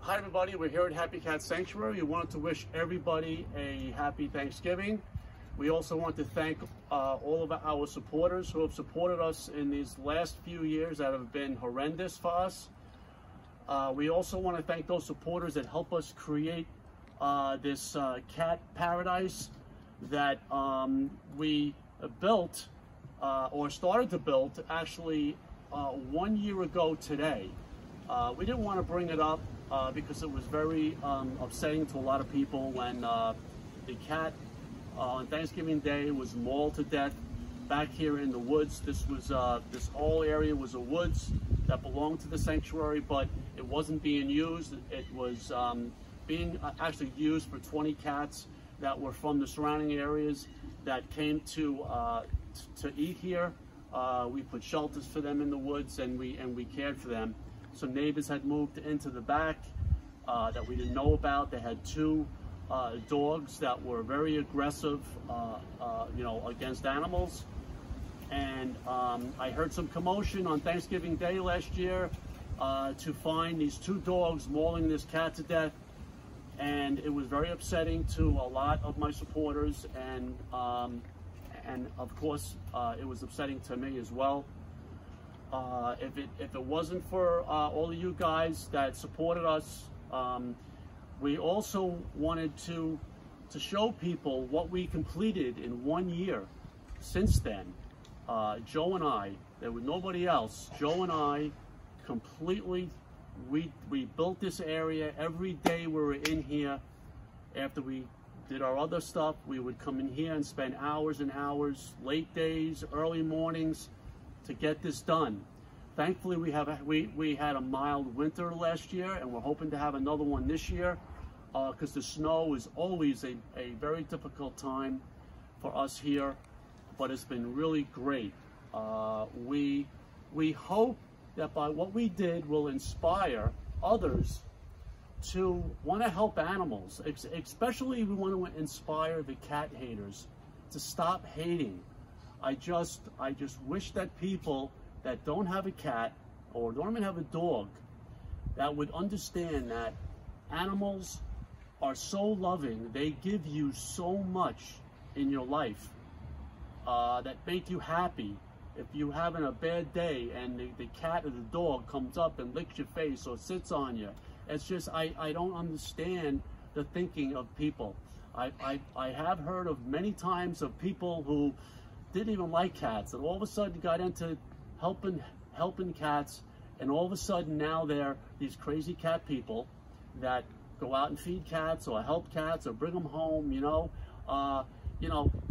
Hi everybody, we're here at Happy Cat Sanctuary. We wanted to wish everybody a happy Thanksgiving. We also want to thank all of our supporters who have supported us in these last few years that have been horrendous for us. We also want to thank those supporters that help us create this cat paradise that we built or started to build actually 1 year ago today. We didn't want to bring it up because it was very upsetting to a lot of people when the cat on Thanksgiving Day was mauled to death back here in the woods. This whole area was a woods that belonged to the sanctuary, but it wasn't being used. It was being actually used for 20 cats that were from the surrounding areas that came to eat here. We put shelters for them in the woods, and we cared for them. Some neighbors had moved into the back that we didn't know about. They had two dogs that were very aggressive, against animals. And I heard some commotion on Thanksgiving Day last year to find these two dogs mauling this cat to death. And it was very upsetting to a lot of my supporters, and of course it was upsetting to me as well. If it wasn't for all of you guys that supported us, we also wanted to show people what we completed in 1 year. Since then, Joe and I, there was nobody else, Joe and I completely, we built this area. Every day we were in here. After we did our other stuff, we would come in here and spend hours and hours, late days, early mornings, to get this done. Thankfully, we had a mild winter last year, and we're hoping to have another one this year, because the snow is always a very difficult time for us here, but it's been really great. We hope that by what we did will inspire others to want to help animals. Especially we want to inspire the cat haters to stop hating. I just wish that people that don't have a cat or don't even have a dog, that would understand that animals are so loving. They give you so much in your life that make you happy. If you're having a bad day and the cat or the dog comes up and licks your face or sits on you, it's just, I don't understand the thinking of people. I have heard of many times of people who didn't even like cats, and all of a sudden got into helping cats, and all of a sudden now they're these crazy cat people that go out and feed cats or help cats or bring them home.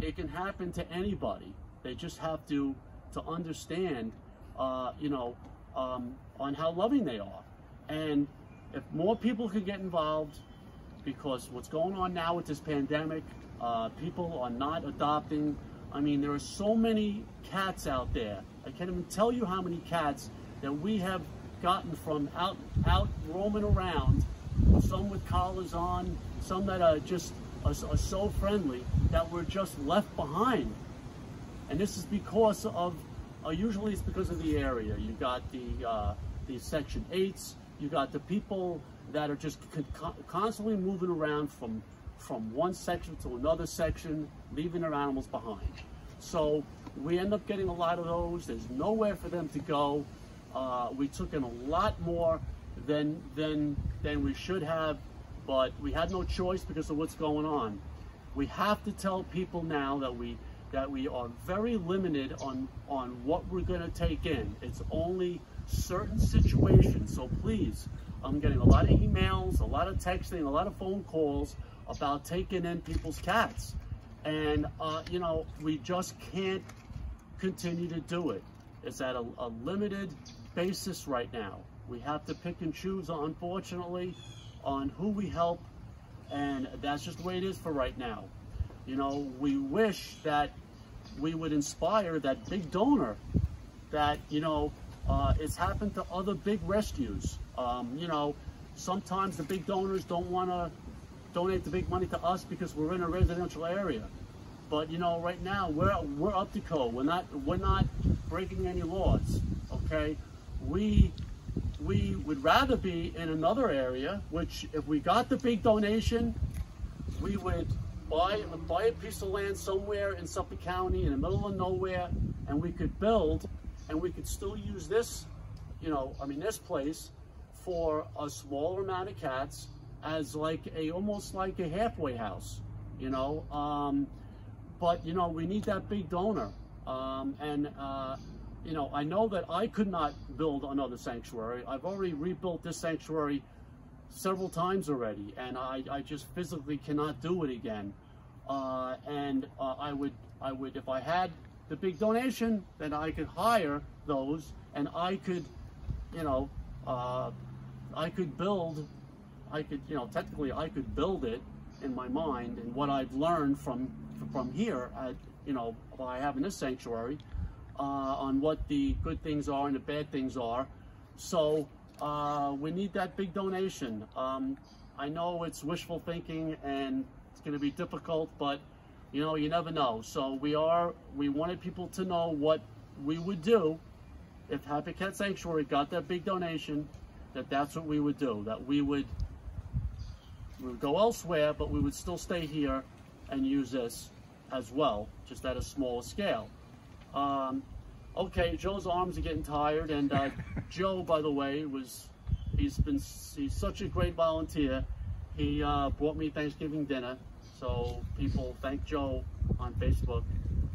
It can happen to anybody. They just have to understand, on how loving they are. And if more people could get involved, because what's going on now with this pandemic, people are not adopting. I mean, there are so many cats out there. I can't even tell you how many cats that we have gotten from out roaming around, some with collars on, some that are just are so friendly, that were just left behind. And this is because of, usually it's because of the area. You got the Section 8s, you got the people that are just constantly moving around from one section to another section, leaving their animals behind. So we end up getting a lot of those. There's nowhere for them to go. We took in a lot more than we should have, but we had no choice because of what's going on. We have to tell people now that we are very limited on what we're going to take in. It's only certain situations. So please, I'm getting a lot of emails, a lot of texting, a lot of phone calls about taking in people's cats. And, we just can't continue to do it. It's at a limited basis right now. We have to pick and choose, unfortunately, on who we help. And that's just the way it is for right now. We wish that we would inspire that big donor that, it's happened to other big rescues. Sometimes the big donors don't want to donate the big money to us because we're in a residential area. But right now we're up to code. We're not breaking any laws. Okay, we we would rather be in another area, which if we got the big donation, we would buy a piece of land somewhere in Suffolk County in the middle of nowhere, and we could build, and we could still use this, you know, I mean this place for a smaller amount of cats as like almost like a halfway house, you know. But you know, we need that big donor, you know, I know that I could not build another sanctuary. I've already rebuilt this sanctuary several times already, and I just physically cannot do it again. I would, if I had the big donation, then I could hire those, and I could, you know, I could build, you know, technically I could build it in my mind, and what I've learned from here at, you know, by having this sanctuary, on what the good things are and the bad things are. So we need that big donation. I know it's wishful thinking and it's going to be difficult, but you know, you never know. So we wanted people to know what we would do if Happy Cat Sanctuary got that big donation, that's what we would do, that we would go elsewhere, but we would still stay here and use this as well, just at a smaller scale. Okay, Joe's arms are getting tired, and Joe, by the way, he's such a great volunteer. He brought me Thanksgiving dinner, so people thank Joe on Facebook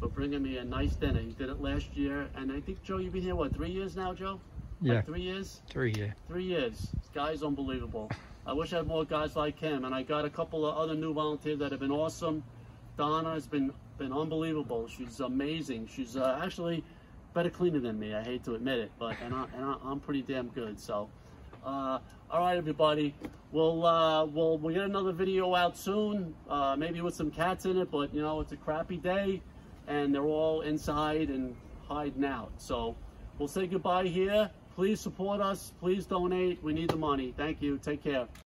for bringing me a nice dinner. He did it last year, and I think, Joe, you've been here, what, 3 years now, Joe? Yeah. Like 3 years? 3 years. 3 years. This guy's unbelievable. I wish I had more guys like him, and I got a couple of other new volunteers that have been awesome. Donna has been unbelievable. She's amazing. She's actually better cleaner than me. I hate to admit it, but I'm pretty damn good. So, all right, everybody. We'll get another video out soon. Maybe with some cats in it, but you know, it's a crappy day, and they're all inside and hiding out. So we'll say goodbye here. Please support us. Please donate. We need the money. Thank you. Take care.